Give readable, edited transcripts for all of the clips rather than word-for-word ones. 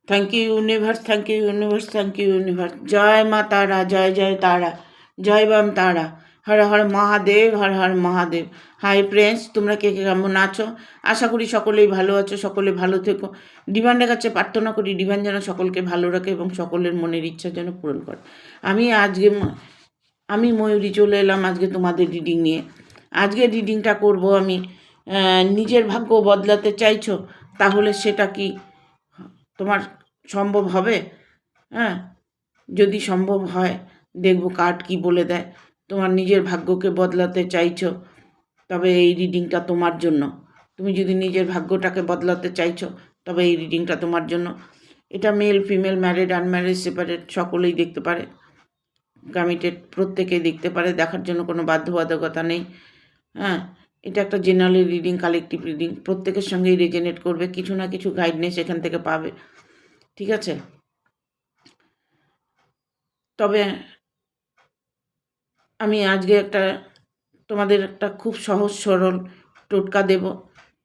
Thank you universe, thank you universe, thank you universe. জয় মা তারা, জয় জয় তারা, জয় বাম তারা, হর হর মহাদেব, হর হর মহাদেব। হাই ফ্রেন্ডস, তোমরা কে কে কেমন আছো? আশা করি সকলেই ভালো আছো, সকলে ভালো থেকো। ডিভানের কাছে প্রার্থনা করি ডিভান যেন সকলকে ভালো রাখে এবং সকলের মনের ইচ্ছা যেন পূরণ করে। আমি ময়ূরী চলে এলাম আজকে তোমাদের রিডিং নিয়ে। আজকে রিডিংটা করব আমি। নিজের ভাগ্য বদলাতে চাইছো, তাহলে সেটা কি তোমার সম্ভব হবে? হ্যাঁ, যদি সম্ভব হয় দেখবো কার্ড কি বলে দেয়। তোমার নিজের ভাগ্যকে বদলাতে চাইছো, তবে এই রিডিংটা তোমার জন্য। তুমি যদি নিজের ভাগ্যটাকে বদলাতে চাইছো, তবে এই রিডিংটা তোমার জন্য। এটা male, female, married, unmarried, separate সকলেই দেখতে পারে। কমিটেড প্রত্যেকেই দেখতে পারে, দেখার জন্য কোনো বাধ্যবাধকতা নেই। হ্যাঁ, এটা একটা জেনারেল রিডিং, কালেকটিভ রিডিং, প্রত্যেকের সঙ্গেই রেজনেট করবে, কিছু না কিছু গাইডনেস এখান থেকে পাবে। ঠিক আছে? তবে আমি আজকে তোমাদের একটা খুব সহজ সরল টোটকা দেব,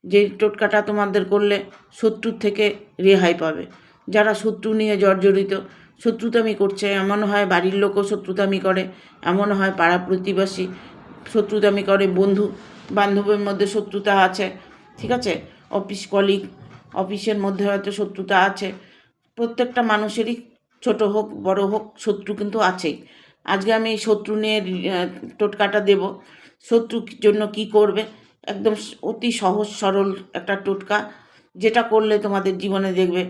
যে টোটকাটা তোমাদের করলে শত্রুর থেকে রেহাই পাবে। যারা শত্রু নিয়ে জর্জরিত, শত্রুতামি করছে, এমন হয় বাড়ির লোকও শত্রুতামি করে, এমন হয় পাড়া প্রতিবেশী শত্রুতামি করে, বন্ধু বান্ধবের মধ্যে শত্রুতা আছে, ঠিক আছে, অফিস কলিগ, অফিসের মধ্যে হয়তো শত্রুতা আছে। প্রত্যেকটা মানুষেরই ছোট হোক বড় হোক শত্রু কিন্তু আছেই। আজকে আমি শত্রু নিয়ে টোটকাটা দেব। শত্রুর জন্য কি করবে, একদম অতি সহজ সরল একটা টোটকা, যেটা করলে তোমাদের জীবনে দেখবে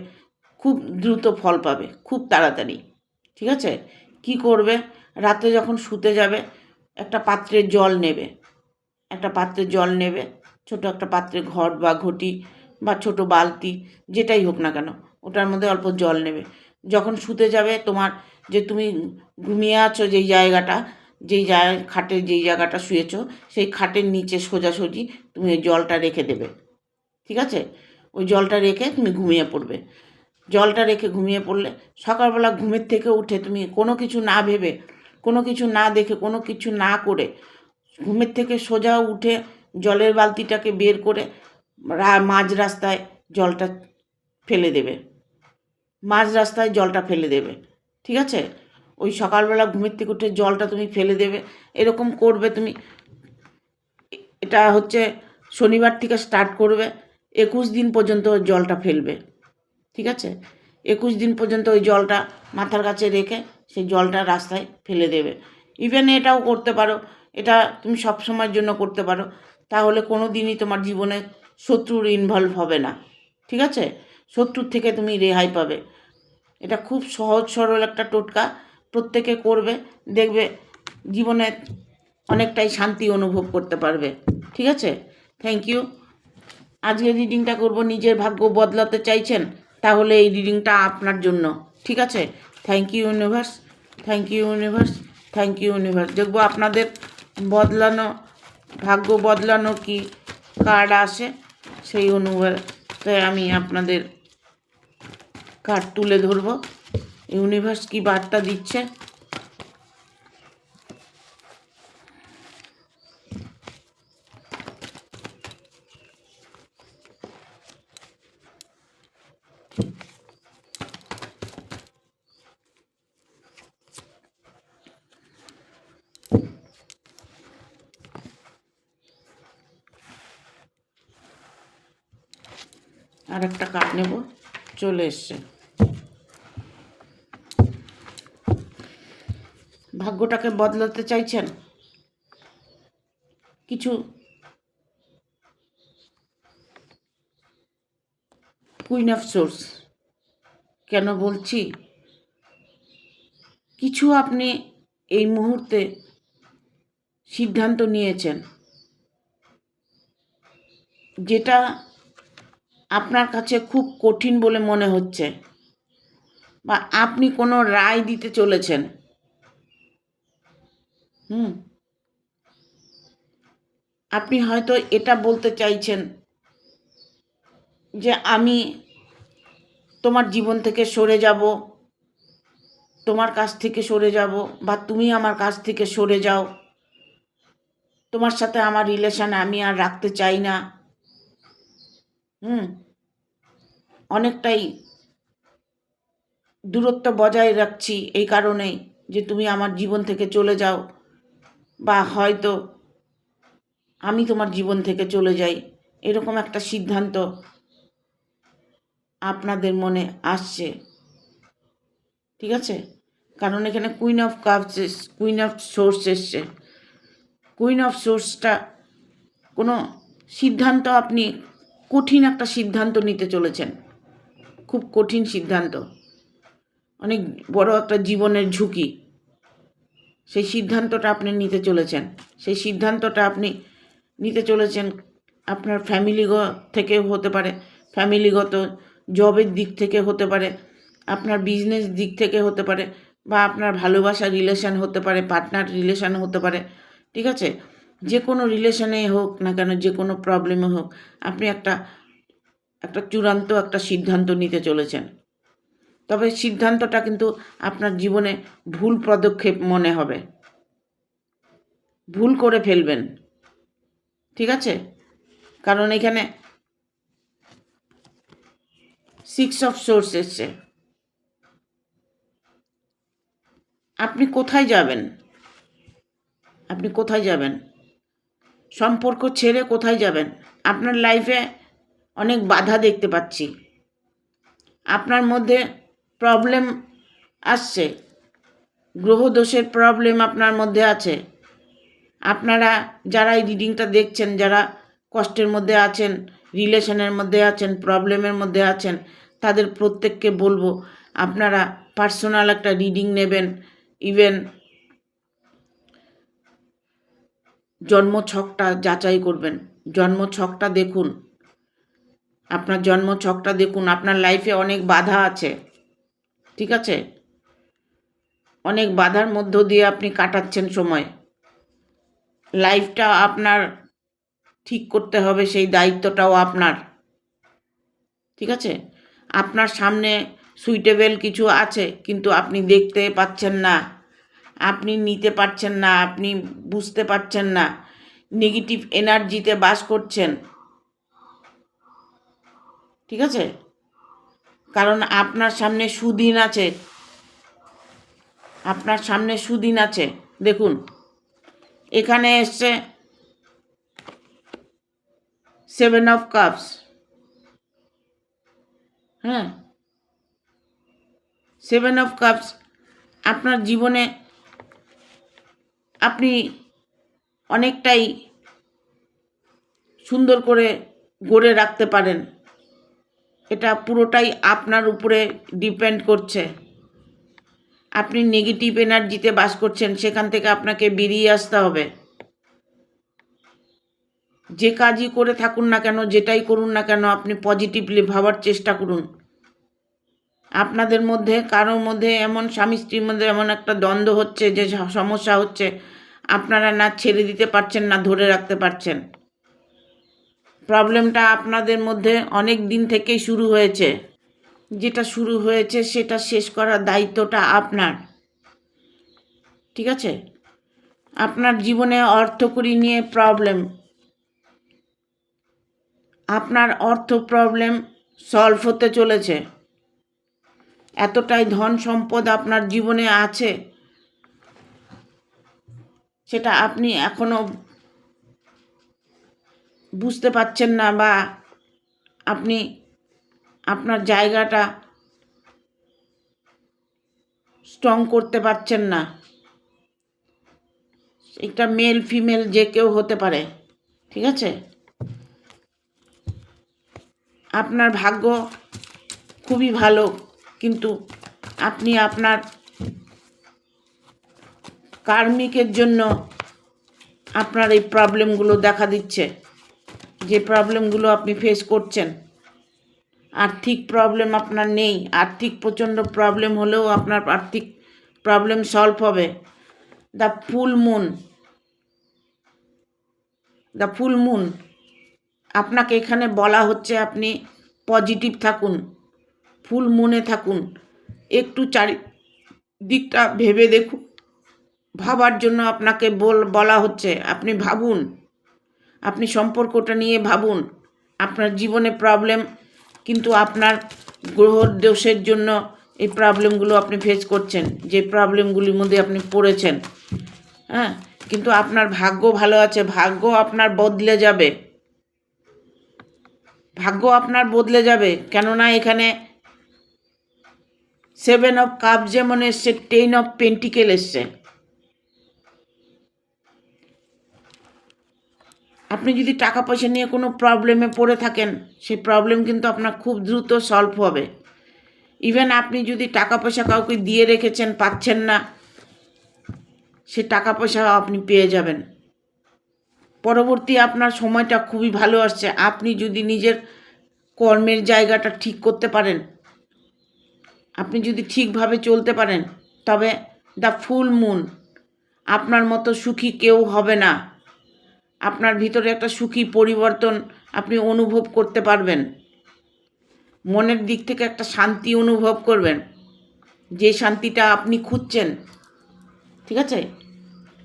খুব দ্রুত ফল পাবে, খুব তাড়াতাড়ি। ঠিক আছে? কি করবে, রাতে যখন শুতে যাবে একটা পাত্রে জল নেবে, একটা পাত্রে জল নেবে, ছোট একটা পাত্রে ঘট বা ঘটি বা ছোট বালতি, যেটাই হোক না কেন, ওটার মধ্যে অল্প জল নেবে। যখন শুতে যাবে তোমার, যে তুমি ঘুমিয়ে আছো যেই খাটের যেই জায়গাটা শুয়েছো, সেই খাটের নিচে সোজাসুজি তুমি ওই জলটা রেখে দেবে। ঠিক আছে? ওই জলটা রেখে তুমি ঘুমিয়ে পড়বে। জলটা রেখে ঘুমিয়ে পড়লে সকালবেলা ঘুমের থেকে উঠে তুমি কোনো কিছু না ভেবে, কোনো কিছু না দেখে, কোনো কিছু না করে, ঘুমের থেকে সোজা উঠে জলের বালতিটাকে বের করে মাঝ রাস্তায় জলটা ফেলে দেবে, মাঝ রাস্তায় জলটা ফেলে দেবে। ঠিক আছে? ওই সকালবেলা ঘুমের থেকে উঠে জলটা তুমি ফেলে দেবে, এরকম করবে তুমি। এটা হচ্ছে শনিবার থেকে স্টার্ট করবে, 21 দিন পর্যন্ত জলটা ফেলবে। ঠিক আছে? 21 দিন পর্যন্ত ওই জলটা মাথার কাছে রেখে সেই জলটা রাস্তায় ফেলে দেবে। ইভেন এটাও করতে পারো, এটা তুমি সব সময়ের জন্য করতে পারো, তাহলে কোনো দিনই তোমার জীবনে শত্রুর ইনভলভ হবে না। ঠিক আছে? শত্রুর থেকে তুমি রেহাই পাবে। এটা খুব সহজ সরল একটা টোটকা, প্রত্যেকে করবে, দেখবে জীবনে অনেকটাই শান্তি অনুভব করতে পারবে। ঠিক আছে? Thank you. আজকে রিডিংটা করব, নিজের ভাগ্য বদলাতে চাইছেন, তাহলে এই রিডিংটা আপনার জন্য। ঠিক আছে? Thank you universe, thank you universe, thank you universe. দেখবো আপনাদের বদলানো ভাগ্য বদলানোর কি কার্ড আসে, সেই অনুযায়ী আমি আপনাদের কার্ড তুলে ধরব। ইউনিভার্স কি বার্তা দিচ্ছে। আর একটা কার্ড নেব, চলে এসছে। ভাগ্যটাকে বদলাতে চাইছেন, কিছু কুইন অফ সোর্স। কেন বলছি, কিছু আপনি এই মুহূর্তে সিদ্ধান্ত নিয়েছেন, যেটা আপনার কাছে খুব কঠিন বলে মনে হচ্ছে, বা আপনি কোনো রায় দিতে চলেছেন। আপনি হয়তো এটা বলতে চাইছেন যে আমি তোমার জীবন থেকে সরে যাব, তোমার কাছ থেকে সরে যাব, বা তুমি আমার কাছ থেকে সরে যাও, তোমার সাথে আমার রিলেশন আমি আর রাখতে চাই না। অনেকটাই দূরত্ব বজায় রাখছি এই কারণেই যে তুমি আমার জীবন থেকে চলে যাও, বা হয়তো আমি তোমার জীবন থেকে চলে যাই, এরকম একটা সিদ্ধান্ত আপনাদের মনে আসছে। ঠিক আছে, কারণ এখানে queen of cups, queen of swords এসছে। কুইন অফ সোর্সটা কোনো সিদ্ধান্ত, আপনি কঠিন একটা সিদ্ধান্ত নিতে চলেছেন, খুব কঠিন সিদ্ধান্ত, অনেক বড় একটা জীবনের ঝুঁকি, সেই সিদ্ধান্তটা আপনি নিতে চলেছেন। সেই সিদ্ধান্তটা আপনি নিতে চলেছেন আপনার ফ্যামিলিগত থেকে হতে পারে, ফ্যামিলিগত জবের দিক থেকে হতে পারে, আপনার বিজনেস দিক থেকে হতে পারে, বা আপনার ভালোবাসা রিলেশান হতে পারে, পার্টনার রিলেশান হতে পারে। ঠিক আছে, যে কোনো রিলেশনে হোক না কেন, যে কোনো প্রবলেমে হোক, আপনি একটা চূড়ান্ত একটা সিদ্ধান্ত নিতে চলেছেন। তবে সিদ্ধান্তটা কিন্তু আপনার জীবনে ভুল পদক্ষেপ মনে হবে, ভুল করে ফেলবেন। ঠিক আছে, কারণ এখানে 6 অফ সোর্স এসছে। আপনি কোথায় যাবেন? আপনি কোথায় যাবেন? সম্পর্ক ছেড়ে কোথায় যাবেন? আপনার লাইফে অনেক বাধা দেখতে পাচ্ছি, আপনার মধ্যে প্রবলেম আসছে, গ্রহদোষের প্রবলেম আপনার মধ্যে আছে। আপনারা যারা এই রিডিংটা দেখছেন, যারা কষ্টের মধ্যে আছেন, রিলেশনের মধ্যে আছেন, প্রবলেমের মধ্যে আছেন, তাদের প্রত্যেককে বলবো আপনারা পার্সোনাল একটা রিডিং নেবেন। ইভেন জন্মছকটা যাচাই করবেন, জন্মছকটা দেখুন, আপনার জন্মছকটা দেখুন। আপনার লাইফে অনেক বাধা আছে, ঠিক আছে, অনেক বাধার মধ্য দিয়ে আপনি কাটাচ্ছেন সময়। লাইফটা আপনার ঠিক করতে হবে, সেই দায়িত্বটাও আপনার। ঠিক আছে, আপনার সামনে সুইটেবল কিছু আছে, কিন্তু আপনি দেখতে পাচ্ছেন না, আপনি নিতে পারছেন না, আপনি বুঝতে পারছেন না, নেগেটিভ এনার্জিতে বাস করছেন। ঠিক আছে, কারণ আপনার সামনে সুদিন আছে, আপনার সামনে সুদিন আছে। দেখুন এখানে এসছে 7 অফ কাপস। হ্যাঁ, 7 অফ কাপস আপনার জীবনে আপনি অনেকটাই সুন্দর করে গড়ে রাখতে পারেন, এটা পুরোটাই আপনার উপরে ডিপেন্ড করছে। আপনি নেগেটিভ এনার্জিতে বাস করছেন, সেখান থেকে আপনাকে বেরিয়ে আসতে হবে। যে কাজই করে থাকুন না কেন, যেটাই করুন না কেন, আপনি পজিটিভলি ভাবার চেষ্টা করুন। আপনাদের মধ্যে কারোর মধ্যে এমন, স্বামী স্ত্রীর মধ্যে এমন একটা দ্বন্দ্ব হচ্ছে, যে সমস্যা হচ্ছে, আপনারা না ছেড়ে দিতে পারছেন, না ধরে রাখতে পারছেন। প্রবলেমটা আপনাদের মধ্যে অনেক দিন থেকেই শুরু হয়েছে, যেটা শুরু হয়েছে সেটা শেষ করার দায়িত্বটা আপনার। ঠিক আছে, আপনার জীবনে অর্থকড়ি নিয়ে প্রবলেম, আপনার অর্থ প্রবলেম সলভ হতে চলেছে। এতটাই ধন সম্পদ আপনার জীবনে আছে, সেটা আপনি এখনো বুঝতে পারছেন না, বা আপনি আপনার জায়গাটা স্ট্রং করতে পারছেন না। এটা মেল ফিমেল যে কেউ হতে পারে। ঠিক আছে, আপনার ভাগ্য খুবই ভালো, কিন্তু আপনি আপনার কার্মিকের জন্য আপনার এই প্রবলেমগুলো দেখা দিচ্ছে, যে প্রবলেমগুলো আপনি ফেস করছেন। আর্থিক প্রবলেম আপনার নেই, আর্থিক প্রচণ্ড প্রবলেম হলেও আপনার আর্থিক প্রবলেম সলভ হবে। The full moon, the full moon, আপনাকে এখানে বলা হচ্ছে আপনি পজিটিভ থাকুন, ফুল মুনে থাকুন, একটু চারিদিকটা ভেবে দেখুন। ভাবার জন্য আপনাকে বলা হচ্ছে, আপনি ভাবুন, আপনি সম্পর্কটা নিয়ে ভাবুন। আপনার জীবনে প্রবলেম, কিন্তু আপনার গ্রহ দোষের জন্য এই প্রবলেমগুলো আপনি ফেস করছেন, যে প্রবলেমগুলির মধ্যে আপনি পড়েছেন। হ্যাঁ, কিন্তু আপনার ভাগ্য ভালো আছে, ভাগ্য আপনার বদলে যাবে, ভাগ্য আপনার বদলে যাবে। কেননা এখানে 7 অফ কাপ যেমন এসছে, 10 অফ পেন্টিকেল এসছে। আপনি যদি টাকা পয়সা নিয়ে কোনো প্রবলেমে পড়ে থাকেন, সেই প্রবলেম কিন্তু আপনার খুব দ্রুত সলভ হবে। ইভেন আপনি যদি টাকা পয়সা কাউকে দিয়ে রেখেছেন, পাচ্ছেন না, সে টাকা পয়সা আপনি পেয়ে যাবেন। পরবর্তী আপনার সময়টা খুবই ভালো আসছে। আপনি যদি নিজের কর্মের জায়গাটা ঠিক করতে পারেন, আপনি যদি ঠিকভাবে চলতে পারেন, তবে দ্য ফুল মুন, আপনার মতো সুখী কেউ হবে না। আপনার ভিতরে একটা সুখী পরিবর্তন আপনি অনুভব করতে পারবেন। মনের দিক থেকে একটা শান্তি অনুভব করবেন, যে শান্তিটা আপনি খুঁজছেন। ঠিক আছে,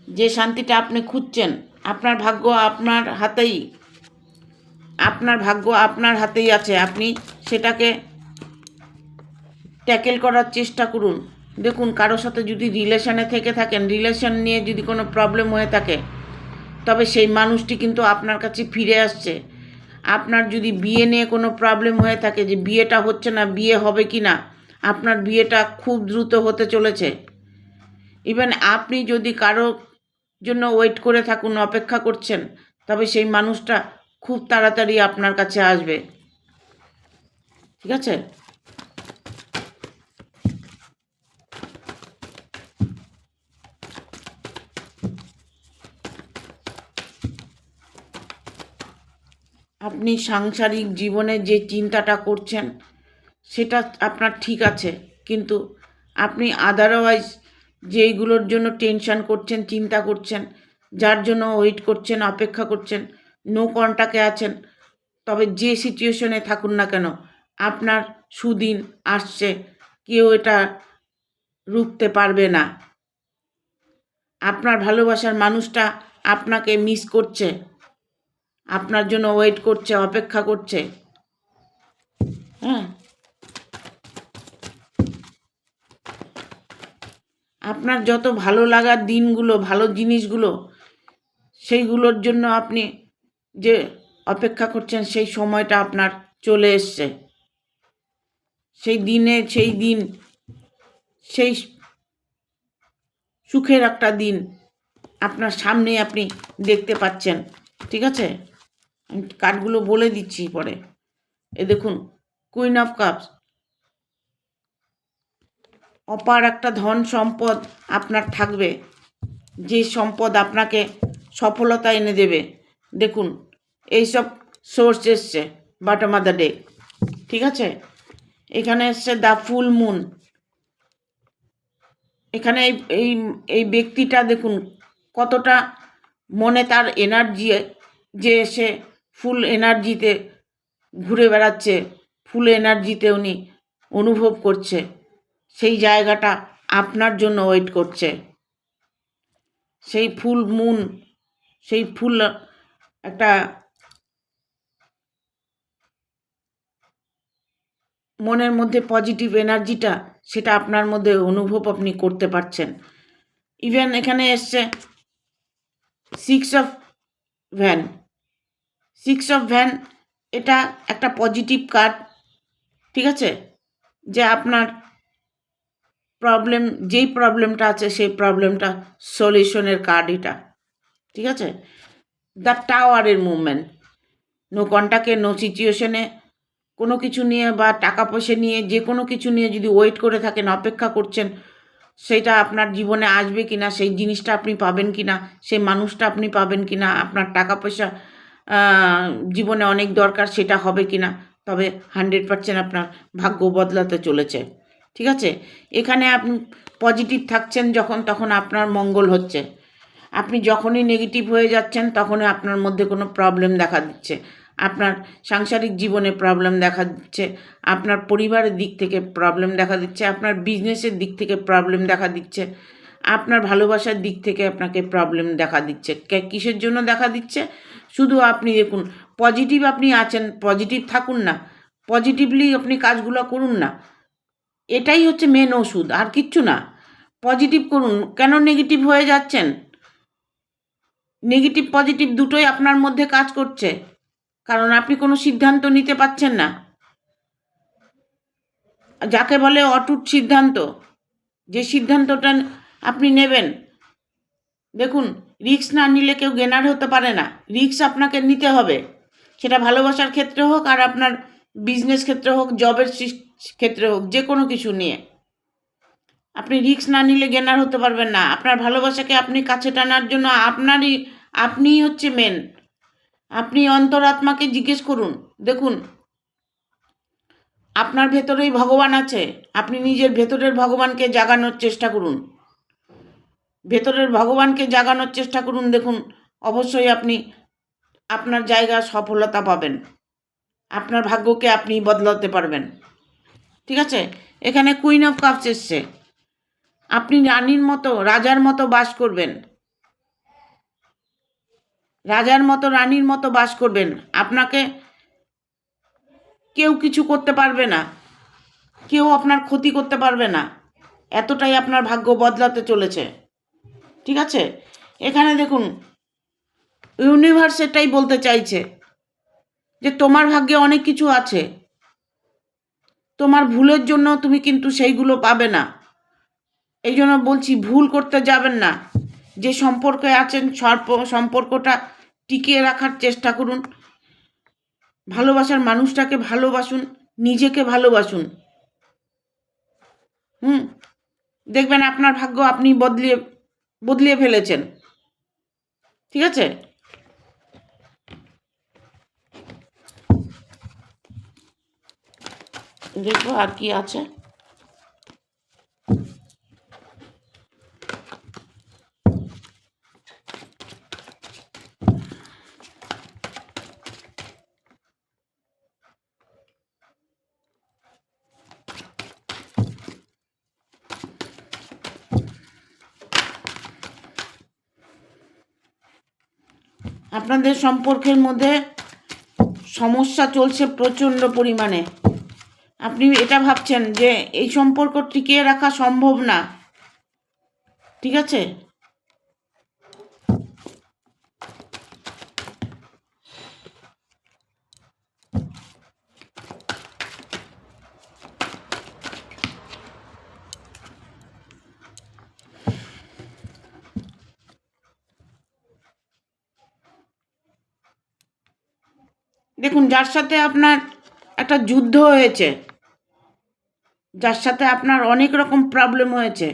যে শান্তিটা আপনি খুঁজছেন, আপনার ভাগ্য আপনার হাতেই, আপনার ভাগ্য আপনার হাতেই আছে। আপনি সেটাকে ট্যাকেল করার চেষ্টা করুন। দেখুন, কারোর সাথে যদি রিলেশনে থেকে থাকেন, রিলেশন নিয়ে যদি কোনো প্রবলেম হয়ে থাকে, তবে সেই মানুষটি কিন্তু আপনার কাছে ফিরে আসছে। আপনার যদি বিয়ে নিয়ে কোনো প্রবলেম হয়ে থাকে, যে বিয়েটা হচ্ছে না, বিয়ে হবে কি না, আপনার বিয়েটা খুব দ্রুত হতে চলেছে। ইভেন আপনি যদি কারো জন্য ওয়েট করে থাকুন, অপেক্ষা করছেন, তবে সেই মানুষটা খুব তাড়াতাড়ি আপনার কাছে আসবে। ঠিক আছে, আপনি সাংসারিক জীবনে যে চিন্তাটা করছেন, সেটা আপনার ঠিক আছে, কিন্তু আপনি আদারওয়াইজ যেইগুলোর জন্য টেনশন করছেন, চিন্তা করছেন, যার জন্য ওয়েট করছেন, অপেক্ষা করছেন, নো কন্টাক্টে আছেন, তবে যে সিচুয়েশনে থাকুন না কেন, আপনার সুদিন আসছে, কেউ এটা রুখতে পারবে না। আপনার ভালোবাসার মানুষটা আপনাকে মিস করছে, আপনার জন্য ওয়েট করছে, অপেক্ষা করছে। হ্যাঁ, আপনার যত ভালো লাগার দিনগুলো, ভালো জিনিসগুলো, সেইগুলোর জন্য আপনি যে অপেক্ষা করছেন, সেই সময়টা আপনার চলে এসছে। সেই দিনে, সেই দিন, সেই সুখের একটা দিন আপনার সামনে আপনি দেখতে পাচ্ছেন। ঠিক আছে, আমি কার্ডগুলো বলে দিচ্ছি পরে। এ দেখুন, কুইন অফ কাপস, অপার একটা ধন সম্পদ আপনার থাকবে, যে সম্পদ আপনাকে সফলতা এনে দেবে। দেখুন, এইসব সোর্স এসছে বটম অফ দ্য ডে। ঠিক আছে, এখানে এসছে দ্য ফুল মুন। এখানে এই এই ব্যক্তিটা দেখুন কতটা মনে তার এনার্জি, যে সে ফুল এনার্জিতে ঘুরে বেড়াচ্ছে, ফুল এনার্জিতে উনি অনুভব করছে, সেই জায়গাটা আপনার জন্য ওয়েট করছে। সেই ফুল মুন, সেই ফুল একটা মনের মধ্যে পজিটিভ এনার্জিটা, সেটা আপনার মধ্যে অনুভব আপনি করতে পারছেন। ইভেন এখানে এসছে 6 অফ ভ্যান। 6 অফ ভ্যান, এটা একটা পজিটিভ কার্ড। ঠিক আছে, যে আপনার প্রবলেম, যেই প্রবলেমটা আছে, সেই প্রবলেমটা সলিউশনের কার্ড এটা। ঠিক আছে, দ্য টাওয়ারের মুভমেন্ট, নো কন্টাক্টে, নো সিচুয়েশনে, কোনো কিছু নিয়ে বা টাকা পয়সা নিয়ে, যে কোনো কিছু নিয়ে যদি ওয়েট করে থাকেন, অপেক্ষা করছেন, সেটা আপনার জীবনে আসবে কি না, সেই জিনিসটা আপনি পাবেন কি না, সেই মানুষটা আপনি পাবেন কি না, আপনার টাকা পয়সা জীবনে অনেক দরকার, সেটা হবে কি না, তবে 100% আপনার ভাগ্য বদলাতে চলেছে। ঠিক আছে, এখানে আপনি পজিটিভ থাকছেন যখন, তখন আপনার মঙ্গল হচ্ছে। আপনি যখনই নেগেটিভ হয়ে যাচ্ছেন, তখনই আপনার মধ্যে কোনো প্রবলেম দেখা দিচ্ছে। আপনার সাংসারিক জীবনে প্রবলেম দেখা দিচ্ছে, আপনার পরিবারের দিক থেকে প্রবলেম দেখা দিচ্ছে, আপনার বিজনেসের দিক থেকে প্রবলেম দেখা দিচ্ছে, আপনার ভালোবাসার দিক থেকে আপনাকে প্রবলেম দেখা দিচ্ছে। কিসের জন্য দেখা দিচ্ছে? শুধু আপনি দেখুন, পজিটিভ আপনি আছেন, পজিটিভ থাকুন না, পজিটিভলি আপনি কাজগুলো করুন না। এটাই হচ্ছে মেন ওষুধ, আর কিচ্ছু না। পজিটিভ করুন। কেন নেগেটিভ হয়ে যাচ্ছেন? নেগেটিভ পজিটিভ দুটোই আপনার মধ্যে কাজ করছে, কারণ আপনি কোনো সিদ্ধান্ত নিতে পারছেন না। যাকে বলে অটুট সিদ্ধান্ত, যে সিদ্ধান্তটা আপনি নেবেন, দেখুন, রিস্ক না নিলে কেউ গেনার হতে পারে না। রিস্ক আপনাকে নিতে হবে, সেটা ভালোবাসার ক্ষেত্রে হোক, আর আপনার বিজনেস ক্ষেত্রে হোক, জবের ক্ষেত্রে হোক, যে কোনো কিছু নিয়ে আপনি রিস্ক না নিলে গেনার হতে পারবেন না। আপনার ভালোবাসাকে আপনি কাছে টানার জন্য আপনিই হচ্ছে মেন। আপনি অন্তরাত্মাকে জিজ্ঞেস করুন। দেখুন, আপনার ভেতরেই ভগবান আছে। আপনি নিজের ভেতরের ভগবানকে জাগানোর চেষ্টা করুন। ভেতরের ভগবানকে জাগানোর চেষ্টা করুন। দেখুন, অবশ্যই আপনি আপনার জায়গা সফলতা পাবেন। আপনার ভাগ্যকে আপনি বদলাতে পারবেন। ঠিক আছে? এখানে কুইন অফ কাপস এসছে। আপনি রানীর মতো, রাজার মতো বাস করবেন। রাজার মতো, রানীর মতো বাস করবেন। আপনাকে কেউ কিছু করতে পারবে না, কেউ আপনার ক্ষতি করতে পারবে না। এতটাই আপনার ভাগ্য বদলাতে চলেছে। ঠিক আছে? এখানে দেখুন, ইউনিভার্স এটাই বলতে চাইছে যে তোমার ভাগ্যে অনেক কিছু আছে। তোমার ভুলের জন্য তুমি কিন্তু সেইগুলো পাবে না। এই জন্য বলছি, ভুল করতে যাবেন না। যে সম্পর্কে আছেন, সম্পর্কটা টিকিয়ে রাখার চেষ্টা করুন। ভালোবাসার মানুষটাকে ভালোবাসুন, নিজেকে ভালোবাসুন। দেখবেন আপনার ভাগ্য আপনি বদলিয়ে ফেলেছেন। ঠিক আছে? দেখবো আর কি আছে। আপনাদের সম্পর্কের মধ্যে সমস্যা চলছে প্রচণ্ড পরিমাণে। আপনি এটা ভাবছেন যে এই সম্পর্ক টিকিয়ে রাখা সম্ভব না। ঠিক আছে? দেখুন, যার সাথে আপনার একটা যুদ্ধ হয়েছে, যার সাথে আপনার অনেক রকম প্রবলেম হয়েছে,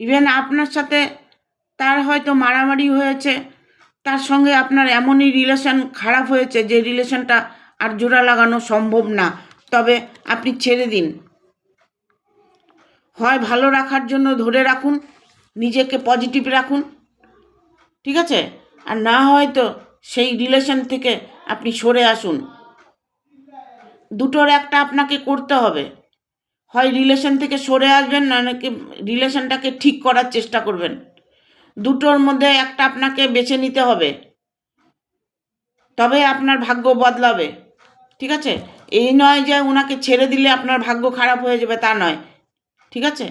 ইভেন আপনার সাথে তার হয়তো মারামারি হয়েছে, তার সঙ্গে আপনার এমনই রিলেশন খারাপ হয়েছে যে রিলেশনটা আর জোড়া লাগানো সম্ভব না। তবে আপনি ছেড়ে দিন। হয় ভালো রাখার জন্য ধরে রাখুন, নিজেকে পজিটিভ রাখুন। ঠিক আছে? আর না হয়তো সেই রিলেশন থেকে আপনি সরে আসুন। দুটোর একটা আপনাকে করতে হবে। হয় রিলেশন থেকে সরে আসবেন, না নাকি রিলেশনটাকে ঠিক করার চেষ্টা করবেন। দুটোর মধ্যে একটা আপনাকে বেছে নিতে হবে, তবে আপনার ভাগ্য বদলাবে। ঠিক আছে? এই নয় যে ওনাকে ছেড়ে দিলে আপনার ভাগ্য খারাপ হয়ে যাবে, তা নয়। ঠিক আছে?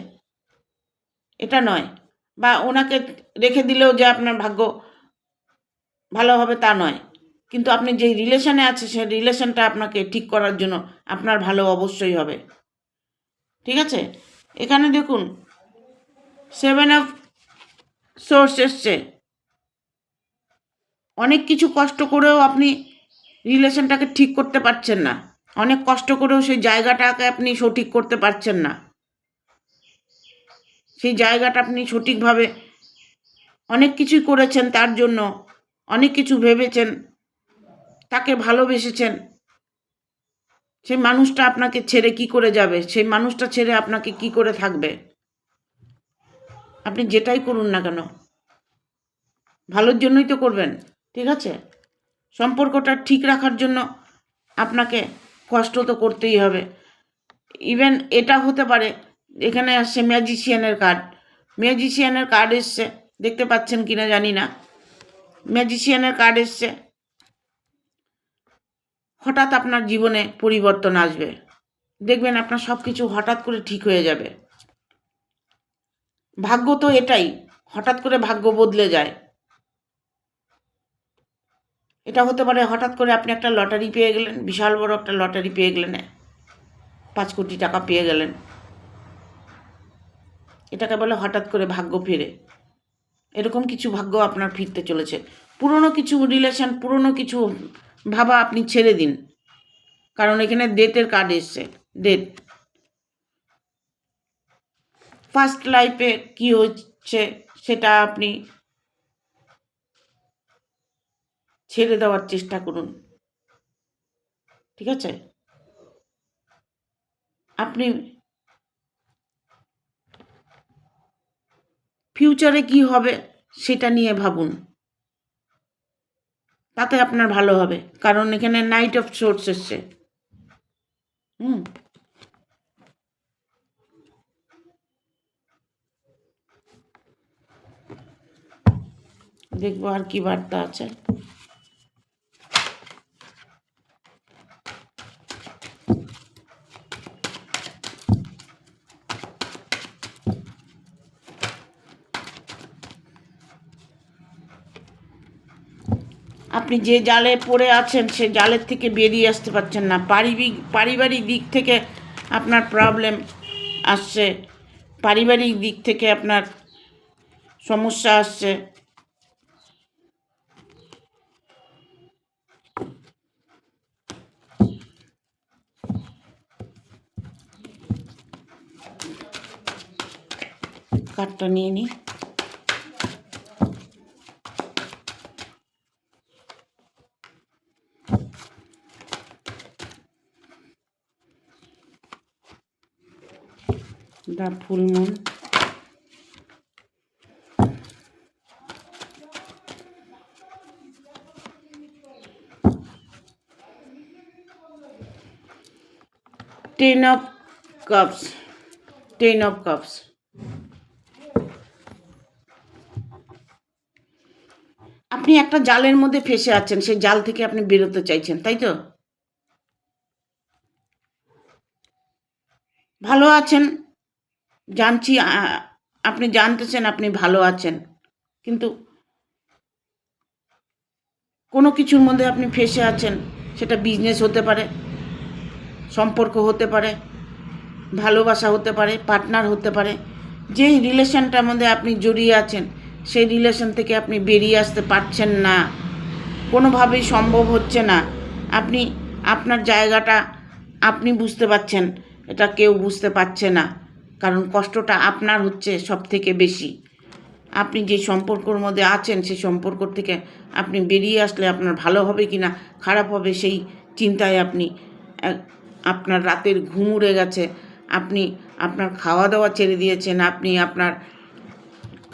এটা নয়। বা ওনাকে রেখে দিলেও যে আপনার ভাগ্য ভালো হবে, তা নয়। কিন্তু আপনি যেই রিলেশনে আছে, সেই রিলেশনটা আপনাকে ঠিক করার জন্য আপনার ভালো অবশ্যই হবে। ঠিক আছে? এখানে দেখুন, 7 অফ সোর্স এসছে। অনেক কিছু কষ্ট করেও আপনি রিলেশনটাকে ঠিক করতে পারছেন না। অনেক কষ্ট করেও সেই জায়গাটাকে আপনি সঠিক করতে পারছেন না। সেই জায়গাটা আপনি সঠিকভাবে অনেক কিছুই করেছেন, তার জন্য অনেক কিছু ভেবেছেন, তাকে ভালোবেসেছেন। সেই মানুষটা আপনাকে ছেড়ে কি করে যাবে? সেই মানুষটা ছেড়ে আপনাকে কি করে থাকবে? আপনি যেটাই করুন না কেন, ভালোর জন্যই তো করবেন। ঠিক আছে? সম্পর্কটা ঠিক রাখার জন্য আপনাকে কষ্ট তো করতেই হবে। ইভেন এটা হতে পারে, এখানে আসছে ম্যাজিশিয়ানের কার্ড। ম্যাজিশিয়ানের কার্ড এসছে, দেখতে পাচ্ছেন কিনা জানি না। ম্যাজিশিয়ানের কার্ড এসছে। হঠাৎ আপনার জীবনে পরিবর্তন আসবে। দেখবেন আপনার সব কিছু হঠাৎ করে ঠিক হয়ে যাবে। ভাগ্য তো এটাই, হঠাৎ করে ভাগ্য বদলে যায়। এটা হতে পারে হঠাৎ করে আপনি একটা লটারি পেয়ে গেলেন, বিশাল বড় একটা লটারি পেয়ে গেলেন, 5 কোটি টাকা পেয়ে গেলেন। এটাকে বলে হঠাৎ করে ভাগ্য ফেরে। এরকম কিছু ভাগ্য আপনার ফিরতে চলেছে। পুরনো কিছু রিলেশন, পুরনো কিছু ভাবা আপনি ছেড়ে দিন, কারণ এখানে ডেথের কার্ড এসছে। ডেথ, ফার্স্ট লাইফে কি হচ্ছে সেটা আপনি ছেড়ে দেওয়ার চেষ্টা করুন, ঠিক আছে? আপনি ফিউচারে কি হবে সেটা নিয়ে ভাবুন, তাতে আপনার ভালো হবে, কারণ এখানে নাইট অফ সোর্স এসছে। দেখবো আর কি বার্তা আছে। আপনি যে জালে পড়ে আছেন সে জালের থেকে বেরিয়ে আসতে পারছেন না। পারিবারিক দিক থেকে আপনার প্রবলেম আসছে, পারিবারিক দিক থেকে আপনার সমস্যা আসছে। কার্ডটা নিয়ে নিই। The full moon, ten of cups, ten of cups. আপনি একটা জালের মধ্যে ফেসে আছেন, সেই জাল থেকে আপনি বেরোতে চাইছেন, তাই তো? ভালো আছেন, জানছি, আপনি জানতেছেন আপনি ভালো আছেন, কিন্তু কোনো কিছুর মধ্যে আপনি ফেসে আছেন। সেটা বিজনেস হতে পারে, সম্পর্ক হতে পারে, ভালোবাসা হতে পারে, পার্টনার হতে পারে। যেই রিলেশনটার মধ্যে আপনি জড়িয়ে আছেন সেই রিলেশন থেকে আপনি বেরিয়ে আসতে পারছেন না, কোনোভাবেই সম্ভব হচ্ছে না। আপনি আপনার জায়গাটা আপনি বুঝতে পারছেন, এটা কেউ বুঝতে পারছে না, কারণ কষ্টটা আপনার হচ্ছে সব থেকে বেশি। আপনি যে সম্পর্কর মধ্যে আছেন সেই সম্পর্ক থেকে আপনি বেরিয়ে আসলে আপনার ভালো হবে কি না খারাপ হবে সেই চিন্তায় আপনি আপনার রাতের ঘুম উড়ে গেছে, আপনি আপনার খাওয়া দাওয়া ছেড়ে দিয়েছেন, আপনি আপনার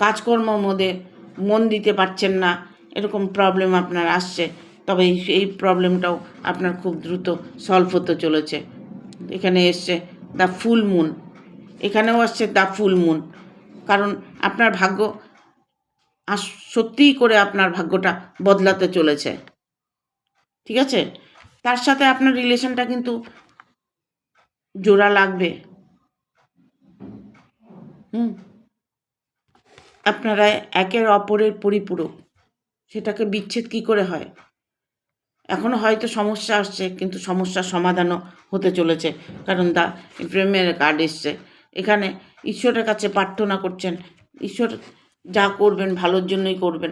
কাজকর্মের মধ্যে মন দিতে পারছেন না, এরকম প্রবলেম আপনার আসছে। তবে এই প্রবলেমটাও আপনার খুব দ্রুত সলভ হতে চলেছে। এখানে এসছে দ্য ফুল মুন, এখানেও আসছে দ্য ফুল মুন, কারণ আপনার ভাগ্য সত্যিই করে আপনার ভাগ্যটা বদলাতে চলেছে, ঠিক আছে? তার সাথে আপনার রিলেশনটা কিন্তু জোড়া লাগবে। আপনারা একের অপরের পরিপূরক, সেটাকে বিচ্ছেদ কি করে হয়? এখনও হয়তো সমস্যা আসছে, কিন্তু সমস্যার সমাধানও হতে চলেছে, কারণ দা প্রেমের কার্ড এসছে। এখানে ঈশ্বরের কাছে প্রার্থনা করছেন, ঈশ্বর যা করবেন ভালোর জন্যই করবেন।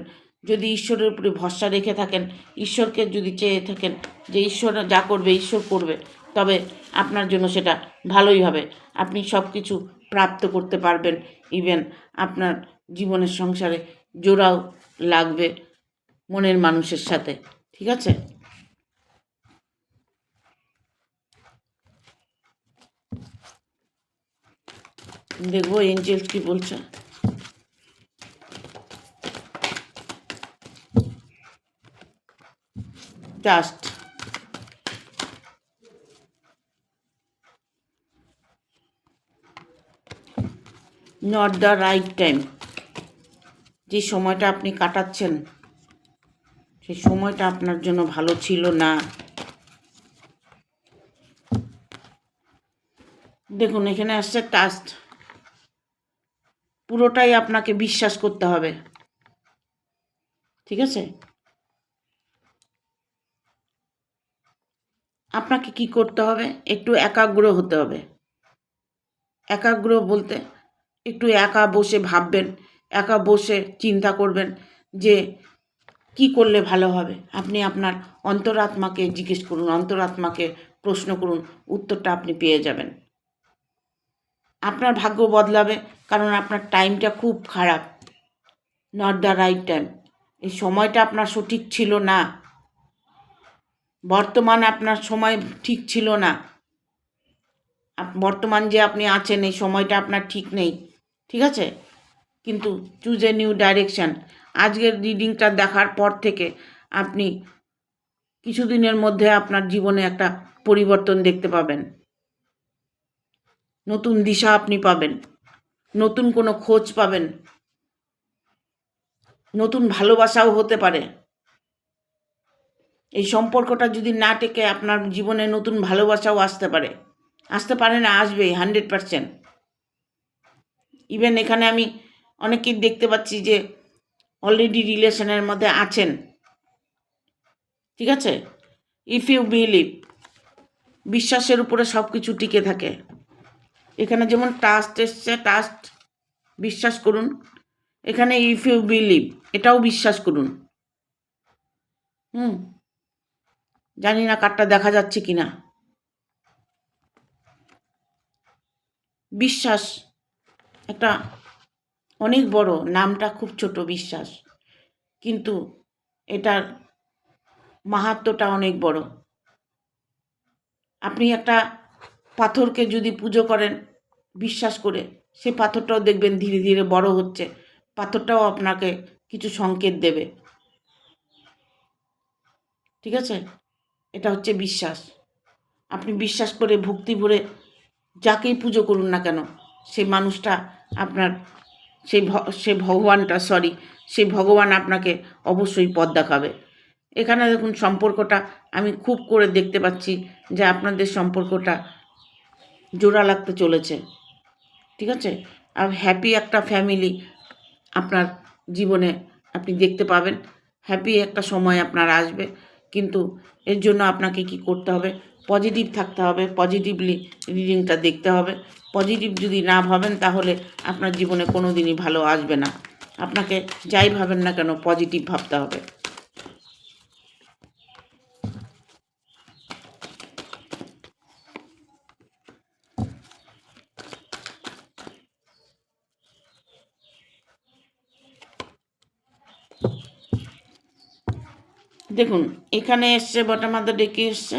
যদি ঈশ্বরের উপরে ভরসা রেখে থাকেন, ঈশ্বরকে যদি চেয়ে থাকেন যে ঈশ্বর যা করবে ঈশ্বর করবে, তবে আপনার জন্য সেটা ভালোই হবে। আপনি সব কিছু প্রাপ্ত করতে পারবেন, ইভেন আপনার জীবনের সংসারে জোড়াও লাগবে মনের মানুষের সাথে, ঠিক আছে? দেখবো এঞ্জেলস কি বলছে। Just not the right time. যে সময়টা আপনি কাটাচ্ছেন সেই সময়টা আপনার জন্য ভালো ছিল না। দেখুন এখানে আসছে ট্রাস্ট, পুরোটাই আপনাকে বিশ্বাস করতে হবে, ঠিক আছে? আপনাকে কি করতে হবে, একটু একাগ্র হতে হবে। একাগ্র বলতে একটু একা বসে ভাববেন, একা বসে চিন্তা করবেন যে কি করলে ভালো হবে। আপনি আপনার অন্তরাত্মাকে জিজ্ঞেস করুন, অন্তরাত্মাকে প্রশ্ন করুন, উত্তরটা আপনি পেয়ে যাবেন। আপনার ভাগ্য বদলাবে, কারণ আপনার টাইমটা খুব খারাপ, নট দ্য রাইট টাইম। এই সময়টা আপনার সঠিক ছিল না, বর্তমান আপনার সময় ঠিক ছিল না। বর্তমান যে আপনি আছেন এই সময়টা আপনার ঠিক নেই, ঠিক আছে? কিন্তু চুজ এ নিউ ডাইরেকশান। আজকের রিডিংটা দেখার পর থেকে আপনি কিছুদিনের মধ্যে আপনার জীবনে একটা পরিবর্তন দেখতে পাবেন, নতুন দিশা আপনি পাবেন, নতুন কোনো খোঁজ পাবেন, নতুন ভালোবাসাও হতে পারে। এই সম্পর্কটা যদি না টেকে আপনার জীবনে নতুন ভালোবাসাও আসতে পারে না, আসবে 100%। ইভেন এখানে আমি অনেকেই দেখতে পাচ্ছি যে অলরেডি রিলেশনের মধ্যে আছেন, ঠিক আছে? ইফ ইউ বিলিভ, বিশ্বাসের উপরে সব কিছু টিকে থাকে। এখানে যেমন ট্রাস্ট এসছে, ট্রাস্ট বিশ্বাস করুন। এখানে ইফ ইউ বিলিভ, এটাও বিশ্বাস করুন। জানি না কার্ডটা দেখা যাচ্ছে কি না। বিশ্বাস একটা অনেক বড়, নামটা খুব ছোট বিশ্বাস, কিন্তু এটার মাহাত্ম্যটা অনেক বড়। আপনি একটা পাথরকে যদি পুজো করেন বিশ্বাস করে, সেই পাথরটাও দেখবেন ধীরে ধীরে বড় হচ্ছে, পাথরটাও আপনাকে কিছু সংকেত দেবে, ঠিক আছে? এটা হচ্ছে বিশ্বাস। আপনি বিশ্বাস করে ভক্তি ভরে যাকেই পুজো করুন না কেন, সেই মানুষটা আপনার, সেই ভগবান আপনাকে অবশ্যই পথ দেখাবে। এখানে দেখুন সম্পর্কটা আমি খুব করে দেখতে পাচ্ছি যে আপনাদের সম্পর্কটা জোড়া লাগতে চলেছে, ঠিক আছে? আর হ্যাপি একটা ফ্যামিলি আপনার জীবনে আপনি দেখতে পাবেন, হ্যাপি একটা সময় আপনার আসবে। কিন্তু এর জন্য আপনাকে কি করতে হবে, পজিটিভ থাকতে হবে, পজিটিভলি রিডিংটা দেখতে হবে। পজিটিভ যদি না ভাবেন তাহলে আপনার জীবনে কোনো দিনই ভালো আসবে না। আপনাকে যাই ভাবেন না কেন পজিটিভ ভাবতে হবে। দেখুন এখানে এসছে বটম অফ দ্য ডেকে এসছে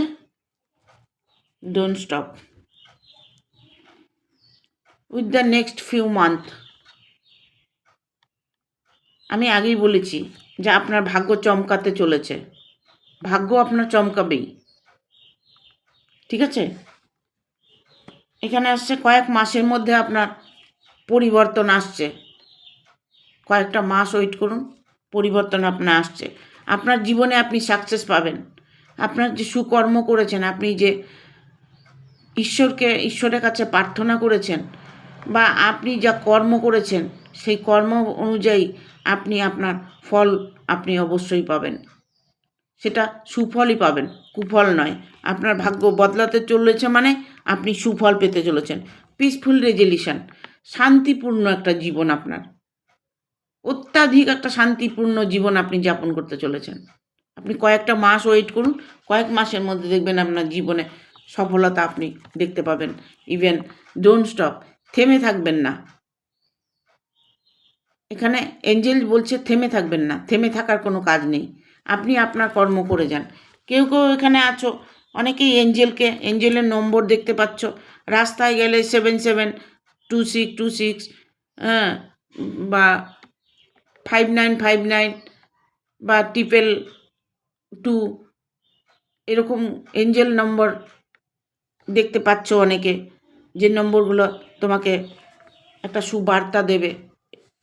don't stop with the next few month. আমি আগেই বলেছি যে আপনার ভাগ্য চমকাতে চলেছে, ভাগ্য আপনার চমকাবেই, ঠিক আছে? এখানে আসছে কয়েক মাসের মধ্যে আপনার পরিবর্তন আসছে, কয়েকটা মাস ওয়েট করুন, পরিবর্তন আপনার আসছে। আপনার জীবনে আপনি সাকসেস পাবেন। আপনার যে সুকর্ম করেছেন, আপনি যে ঈশ্বরের কাছে প্রার্থনা করেছেন, বা আপনি যা কর্ম করেছেন সেই কর্ম অনুযায়ী আপনি আপনার ফল আপনি অবশ্যই পাবেন, সেটা সুফলই পাবেন, কুফল নয়। আপনার ভাগ্য বদলাতে চলেছে মানে আপনি সুফল পেতে চলেছেন। পিসফুল রেজলিউশন, শান্তিপূর্ণ একটা জীবন আপনার, অত্যাধিক একটা শান্তিপূর্ণ জীবন আপনি যাপন করতে চলেছেন। আপনি কয়েকটা মাস ওয়েট করুন, কয়েক মাসের মধ্যে দেখবেন আপনার জীবনে সফলতা আপনি দেখতে পাবেন। ইভেন ডোন্ট স্টপ, থেমে থাকবেন না। এখানে এঞ্জেল বলছে থেমে থাকবেন না, থেমে থাকার কোনো কাজ নেই, আপনি আপনার কর্ম করে যান। কেউ কেউ এখানে আছো, অনেকেই এঞ্জেলের নম্বর দেখতে পাচ্ছ, রাস্তায় গেলে 772626, হ্যাঁ, বা 5959 বা 222, এরকম এঞ্জেল নম্বর দেখতে পাচ্ছ অনেকে, যে নম্বরগুলো তোমাকে একটা সুবার্তা দেবে।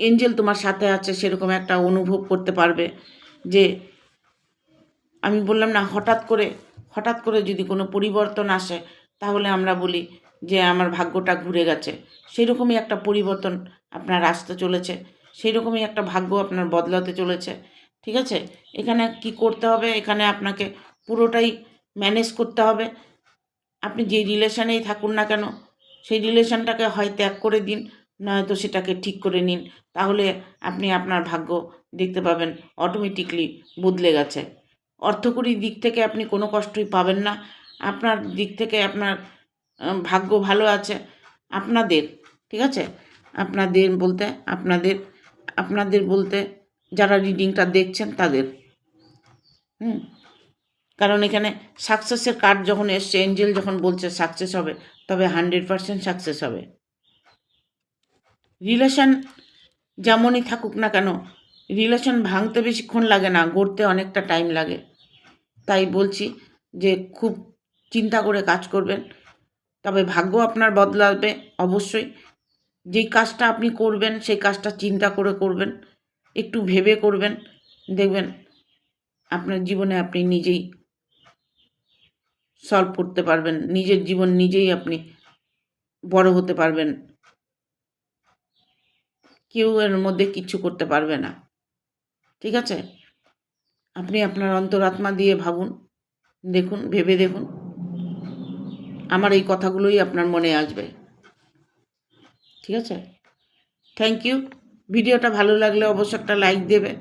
এঞ্জেল তোমার সাথে আছে সেরকম একটা অনুভব করতে পারবে। যে আমি বললাম না, হঠাৎ করে যদি কোনো পরিবর্তন আসে তাহলে আমরা বলি যে আমার ভাগ্যটা ঘুরে গেছে, সেই রকমই একটা পরিবর্তন আপনার আসতে চলেছে, সেই রকমই একটা ভাগ্য আপনার বদলাতে চলেছে। ঠিক আছে? এখানে কি করতে হবে, এখানে আপনাকে পুরোটাই ম্যানেজ করতে হবে। আপনি যে রিলেশনেই থাকুন না কেন, সেই রিলেশনটাকে হয় ত্যাগ করে দিন, নয়তো সেটাকে ঠিক করে নিন। তাহলে আপনি আপনার ভাগ্য দেখতে পাবেন অটোমেটিকলি বদলে গেছে। অর্থকরীর দিক থেকে আপনি কোনো কষ্টই পাবেন না। আপনার দিক থেকে আপনার ভাগ্য ভালো আছে আপনাদের। ঠিক আছে? আপনাদের বলতে আপনাদের বলতে যারা রিডিংটা দেখছেন তাদের। কারণ এখানে সাকসেসের কার্ড যখন এসছে, এঞ্জেল যখন বলছে সাকসেস হবে, তবে 100% সাকসেস হবে। রিলেশন যেমনই থাকুক না কেন, রিলেশন ভাঙতে বেশিক্ষণ লাগে না, গড়তে অনেকটা টাইম লাগে। তাই বলছি যে খুব চিন্তা করে কাজ করবেন, তবে ভাগ্য আপনার বদলাবে অবশ্যই। যেই কাজটা আপনি করবেন সেই কাজটা চিন্তা করে করবেন, একটু ভেবে করবেন, দেখবেন আপনার জীবনে আপনি নিজেই সলভ করতে পারবেন, নিজের জীবন নিজেই আপনি বড় হতে পারবেন, কেউ এর মধ্যে কিচ্ছু করতে পারবে না। ঠিক আছে? আপনি আপনার অন্তরাত্মা দিয়ে ভাবুন, দেখুন, ভেবে দেখুন, আমার এই কথাগুলোই আপনার মনে আসবে। ঠিক আছে? Thank you. ভিডিওটা ভালো লাগলে অবশ্যই একটা লাইক দেবে,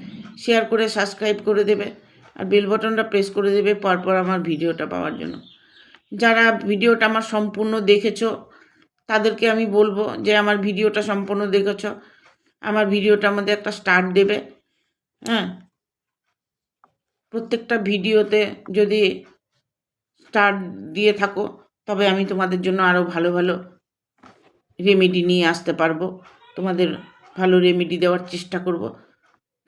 শেয়ার করে সাবস্ক্রাইব করে দেবে, আর বেল বাটনটা প্রেস করে দেবে পরপর আমার ভিডিওটা পাওয়ার জন্য। যারা ভিডিওটা আমার সম্পূর্ণ দেখেছো তাদেরকে আমি বলবো যে আমার ভিডিওটা সম্পূর্ণ দেখেছো, আমার ভিডিওটার মধ্যে একটা স্টার দেবে। হ্যাঁ, প্রত্যেকটা ভিডিওতে যদি স্টার দিয়ে থাকো তবে আমি তোমাদের জন্য আরও ভালো ভালো রেমেডি নিয়ে আসতে পারবো, তোমাদের ভালো রেমেডি দেওয়ার চেষ্টা করব।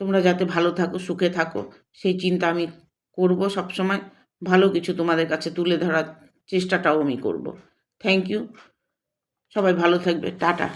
তোমরা যাতে ভালো থাকো, সুখে থাকো, সেই চিন্তা আমি করব সবসময়। ভালো কিছু তোমাদের কাছে তুলে ধরার চেষ্টাটাও আমি করব। Thank you. সবাই ভালো থাকবে। টাটা।